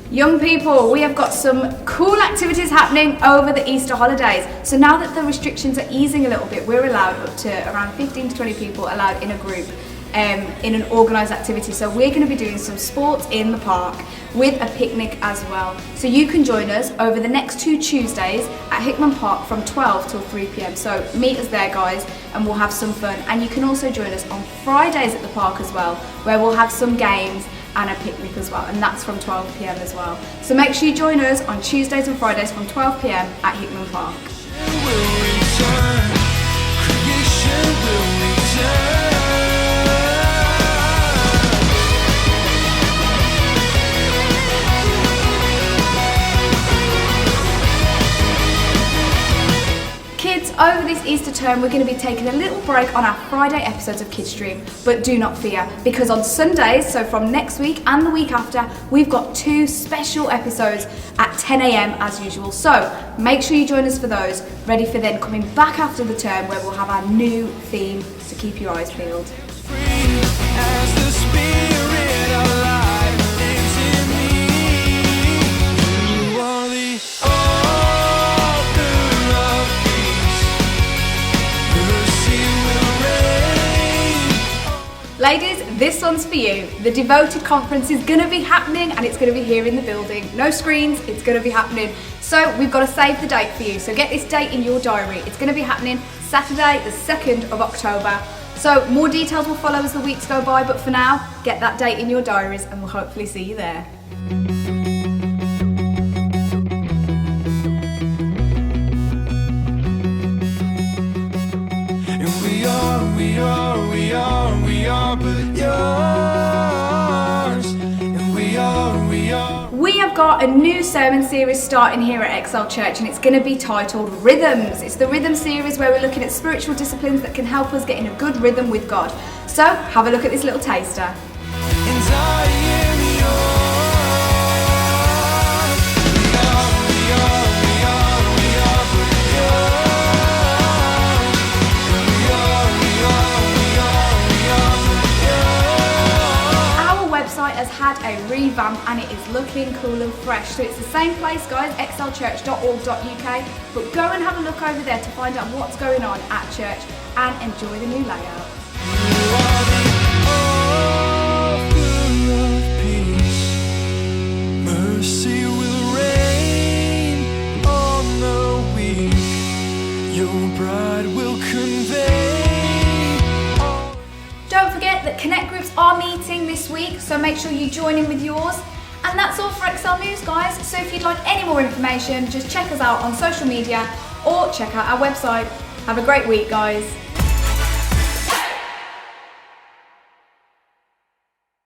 Young people, we have got some cool activities happening over the Easter holidays. So now that the restrictions are easing a little bit, we're allowed up to around 15 to 20 people allowed in a group in an organised activity. So we're going to be doing some sports in the park with a picnic as well. So you can join us over the next 2 Tuesdays at Hickman Park from 12 till 3 p.m. So meet us there, guys, and we'll have some fun. And you can also join us on Fridays at the park as well, where we'll have some games and a picnic as well, and that's from 12 p.m. as well. So make sure you join us on Tuesdays and Fridays from 12 p.m. at Hickman Park. Kids, over this Easter term we're going to be taking a little break on our Friday episodes of Kidstream, but do not fear, because on Sundays, so from next week and the week after, we've got 2 special episodes at 10 a.m. as usual. So make sure you join us for those, ready for then coming back after the term where we'll have our new theme, so keep your eyes peeled. Ladies, this one's for you. The Devoted Conference is going to be happening, and it's going to be here in the building. No screens, it's going to be happening. So we've got to save the date for you. So get this date in your diary. It's going to be happening Saturday, the 2nd of October. So more details will follow as the weeks go by, but for now, get that date in your diaries and we'll hopefully see you there. We have got a new sermon series starting here at Excel Church, and it's going to be titled Rhythms. It's the Rhythm series where we're looking at spiritual disciplines that can help us get in a good rhythm with God. So have a look at this little taster. Has had a revamp and it is looking cool and fresh. So it's the same place, guys, xlchurch.org.uk, but go and have a look over there to find out what's going on at church and enjoy the new layout. Mercy will reign on the weak, your bride will convey. Don't forget that Connect groups are meeting this week, so make sure you join in with yours. And that's all for Excel News, guys. So if you'd like any more information, just check us out on social media or check out our website. Have a great week, guys.